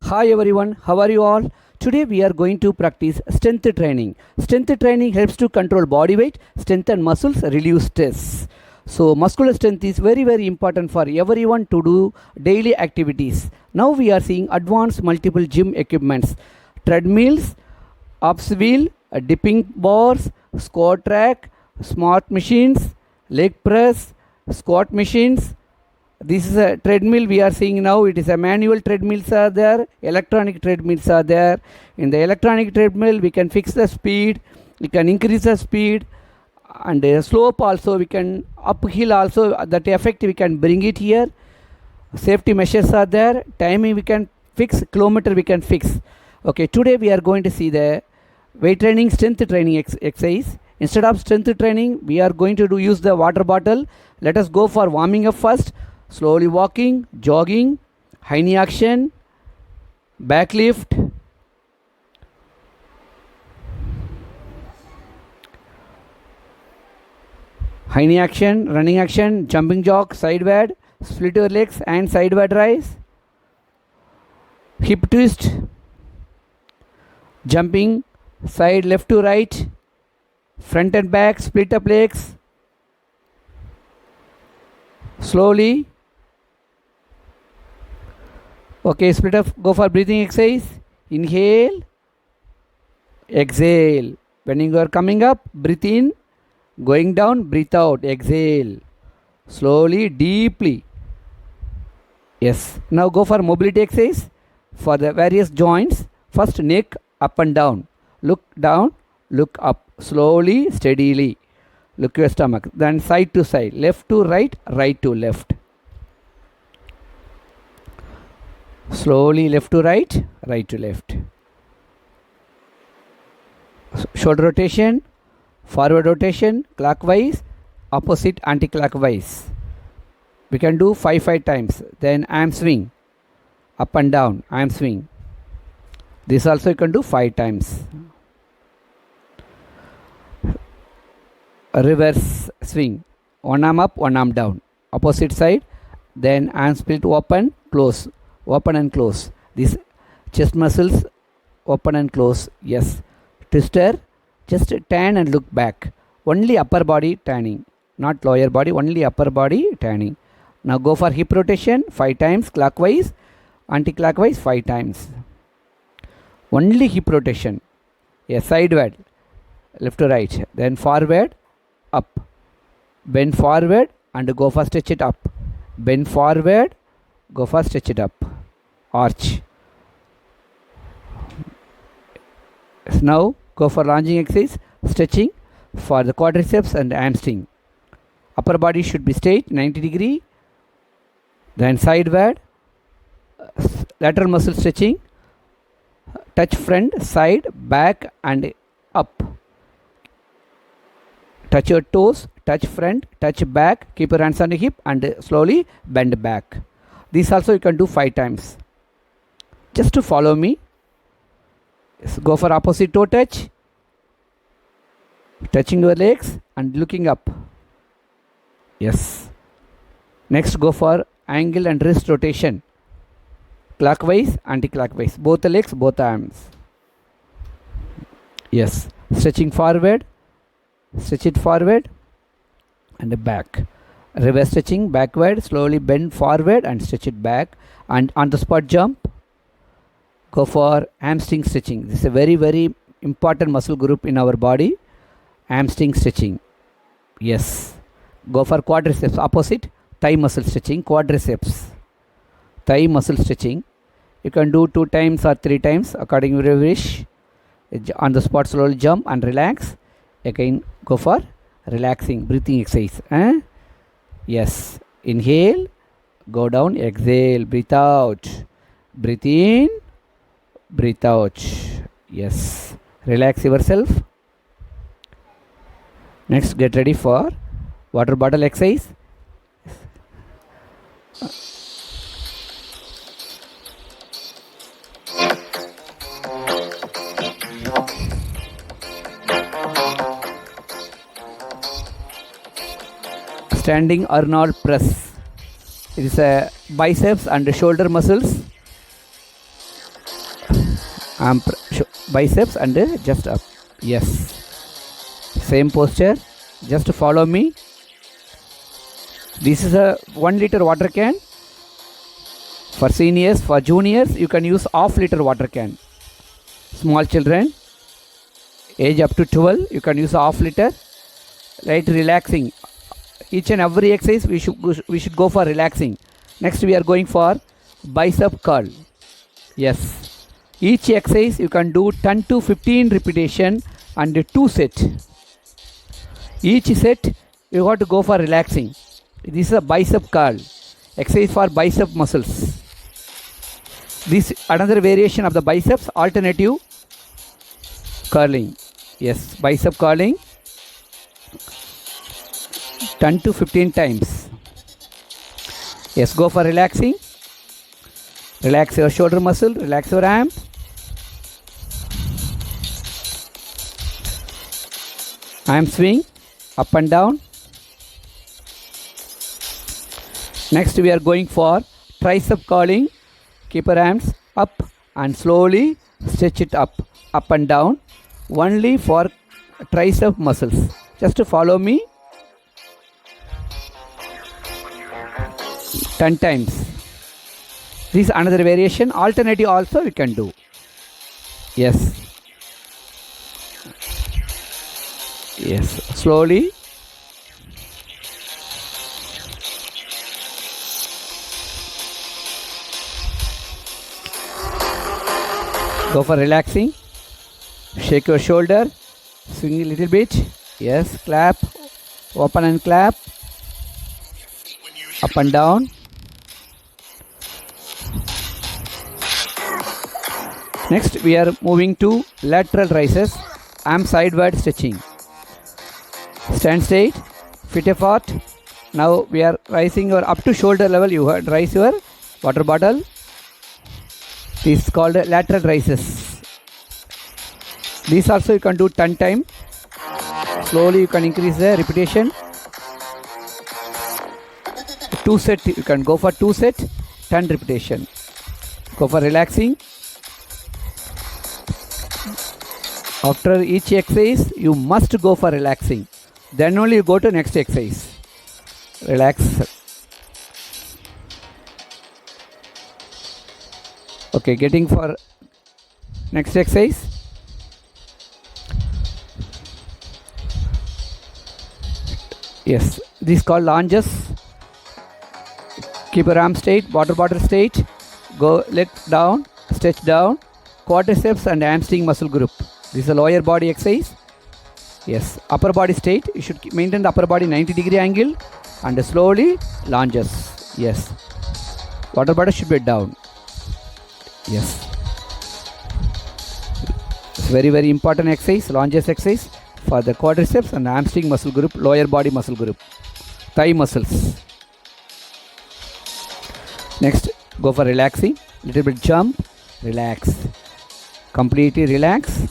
Hi everyone, how are you all? Today we are going to practice strength training. Strength training helps to control body weight, strengthen muscles, relieve stress. So muscular strength is very important for everyone to do daily activities. Now we are seeing advanced multiple gym equipments, treadmills, ups wheel, dipping bars, squat rack, smart machines, leg press, squat machines. This is a treadmill we are seeing now. It is a manual treadmills are there, electronic treadmills are there. In the electronic treadmill we can fix the speed, we can increase the speed, and slope also we can, uphill also, that effect we can bring it here. Safety measures are there, timing we can fix, kilometer we can fix. Okay, today we are going to see the weight training, strength training exercise. Instead of strength training we are going to use the water bottle. Let us go for warming up first. Slowly walking, jogging, high knee action, back lift, high knee action, running action, jumping jog, sideward, split your legs and sideward rise, hip twist, jumping side left to right, front and back, split up legs, slowly. Okay, split up, go for breathing exercise. Inhale, exhale. When you are coming up, breathe in, going down, breathe out, exhale. Slowly, deeply. Yes. Now go for mobility exercise for the various joints. First neck, up and down. Look down, look up. Slowly, steadily. Look your stomach. Then side to side, left to right, right to left. Slowly left to right, right to left. Shoulder rotation, forward rotation, clockwise, opposite anti-clockwise. We can do 5 times. Then arm swing, up and down, arm swing. This also you can do 5 times. Reverse swing, one arm up, one arm down, opposite side. Then arm split, open, close, open and close. These chest muscles open and close. Yes. Twister, just turn and look back. Only upper body turning, not lower body, only upper body turning. Now go for hip rotation 5 times, clockwise, anti-clockwise 5 times. Only hip rotation. Yes, sideward, left to right, then forward, up, bend forward and go for stretch it up, bend forward, go for stretch it up, arch. Now go for lunging exercise, stretching for the quadriceps and hamstring. Upper body should be straight 90 degree, then sideward, lateral muscle stretching, touch front, side, back and up. Touch your toes, touch front, touch back, keep your hands on the hip and slowly bend back. This also you can do 5 times. Just to follow me. Go for opposite toe touch, touching your legs and looking up. Yes. Next go for ankle and wrist rotation, clockwise, anti-clockwise, both the legs, both arms. Yes. Stretching forward, stretch it forward and back. Reverse stretching backward, slowly bend forward and stretch it back. And on the spot jump, go for hamstring stretching. This is a very important muscle group in our body. Hamstring stretching. Yes. Go for quadriceps, opposite, thigh muscle stretching, quadriceps, thigh muscle stretching. You can do 2 times or 3 times according to your wish. On the spot slowly jump and relax. Again go for relaxing breathing exercise. Yes. Inhale, go down, exhale, breathe out, breathe in, breathe out. Yes. Relax yourself. Next get ready for water bottle exercise. Standing Arnold press. It is a biceps and shoulder muscles. biceps and just up. Yes, same posture, just follow me. This is a 1 liter water can. For seniors, for juniors, you can use half-liter water can. Small children, age up to 12, you can use half-liter. Right, relaxing. Each and every exercise we should go for relaxing. Next, we are going for bicep curl. Yes, each exercise you can do 10 to 15 repetition and 2 set. Each set you got to go for relaxing. This is a bicep curl exercise for bicep muscles. This another variation of the biceps, alternative curling. Yes, bicep curling 10 to 15 times. Yes, go for relaxing. Relax your shoulder muscle, relax your arm. Arm swing up and down. Next we are going for tricep curling. Keep your arms up and slowly stretch it up and down. Only for tricep muscles. Just follow me 10 times. This is another variation. Alternative also you can do. Yes. Yes. Slowly. Go for relaxing. Shake your shoulder. Swing a little bit. Yes. Clap. Open and clap. Up and down. Next we are moving to lateral raises. Arm sideward stretching. Stand straight. Feet apart. Now we are rising your up to shoulder level. You raise your water bottle. This is called lateral raises. This also you can do 10 times. Slowly you can increase the repetition. 2 set, you can go for 2 set, 10 repetition. Go for relaxing. After each exercise, you must go for relaxing. Then only you go to next exercise. Relax. Okay, getting for next exercise. Yes, this is called lunges. Keep your arm straight, water bottle straight. Go leg down, stretch down. Quadriceps and hamstring muscle group. This is a lower body exercise. Yes, upper body straight. You should maintain the upper body 90-degree angle and slowly lunges. Yes, water bottle should be down. Yes, it's very, very important exercise, lunges exercise for the quadriceps and hamstring muscle group, lower body muscle group, thigh muscles. Next, go for relaxing. Little bit jump, relax, completely relax.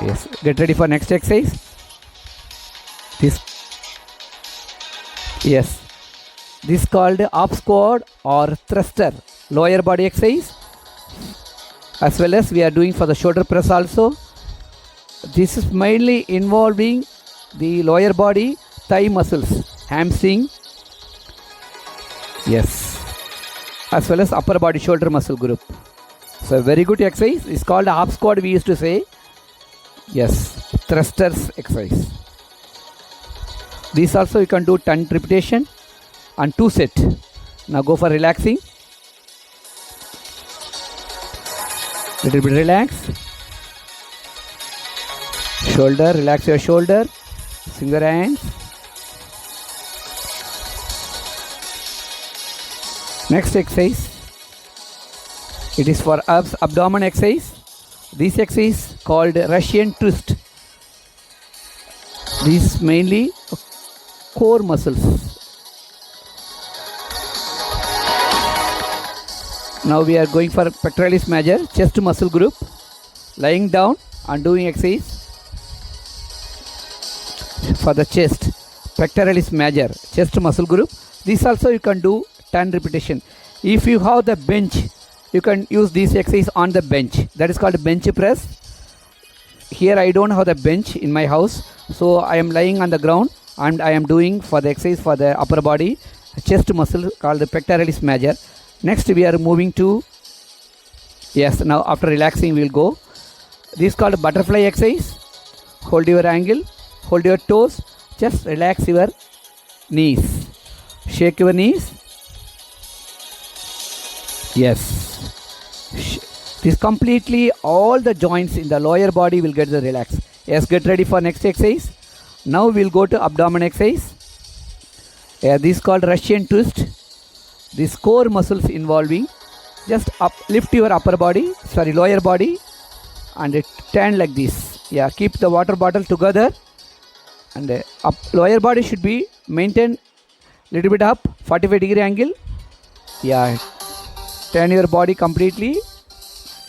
Yes, get ready for next exercise. This, yes, this called up squat or thruster, lower body exercise. As well as we are doing for the shoulder press also. This is mainly involving the lower body thigh muscles, hamstring, yes, as well as upper body shoulder muscle group. So very good exercise. It's called half squat, we used to say. Yes, thrusters exercise. This also you can do 10 repetition and 2 set. Now go for relaxing. Little bit relax. Shoulder, relax your shoulder. Finger hands. Next exercise. It is for abdomen exercise. This exercise called Russian twist. This mainly core muscles. Now we are going for pectoralis major, chest muscle group. Lying down and doing exercise for the chest, pectoralis major, chest muscle group. This also you can do 10 repetition. If you have the bench, you can use this exercise on the bench. That is called bench press. Here I don't have the bench in my house, so I am lying on the ground and I am doing for the exercise for the upper body chest muscle called the pectoralis major. Next we are moving to, yes, now after relaxing we will go. This is called butterfly exercise. Hold your angle, hold your toes, just relax your knees, shake your knees. Yes, this completely all the joints in the lower body will get the relax. Yes, get ready for next exercise. Now we'll go to abdomen exercise. This is called Russian twist. This core muscles involving, just up, lift your upper body, lower body, and turn like this. Yeah, keep the water bottle together, and up lower body should be maintained little bit up, 45-degree angle. Yeah, turn your body completely.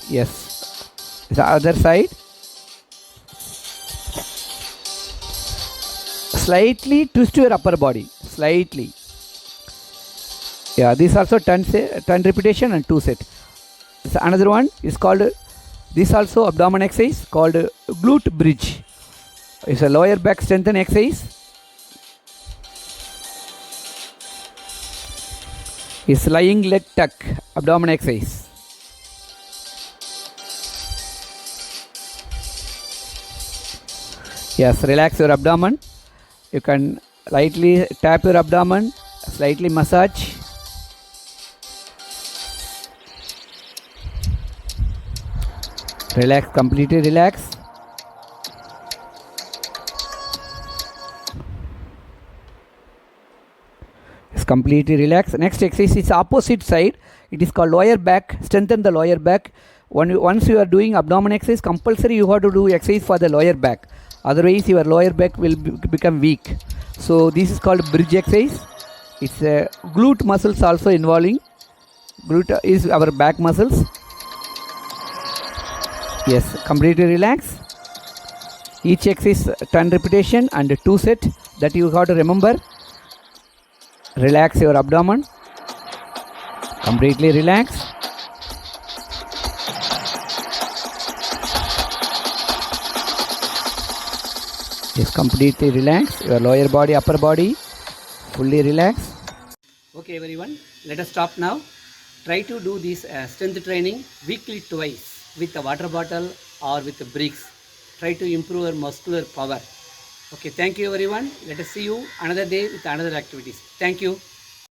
Yes, the other side. Slightly twist your upper body, slightly. Yeah, this also 10 repetition and 2 set. So another one is called, this also abdomen exercise called glute bridge. It's a lower back strengthen exercise. It's lying leg tuck abdomen exercise. Yes, relax your abdomen. You can lightly tap your abdomen, slightly massage. Relax, completely relax. It's completely relaxed. Next exercise is opposite side. It is called lower back. Strengthen the lower back. Once you are doing abdomen exercise, compulsory you have to do exercise for the lower back. Otherwise, your lower back will become weak. So this is called bridge exercise. It's glute muscles also involving. Glute is our back muscles. Yes, completely relax. Each exercise 10 repetition and 2 set. That you have to remember. Relax your abdomen. Completely relax. Yes, completely relax. Your lower body, upper body, fully relax. Okay, everyone, let us stop now. Try to do this strength training weekly twice with a water bottle or with the bricks. Try to improve your muscular power. Okay, thank you everyone. Let us see you another day with another activities. Thank you.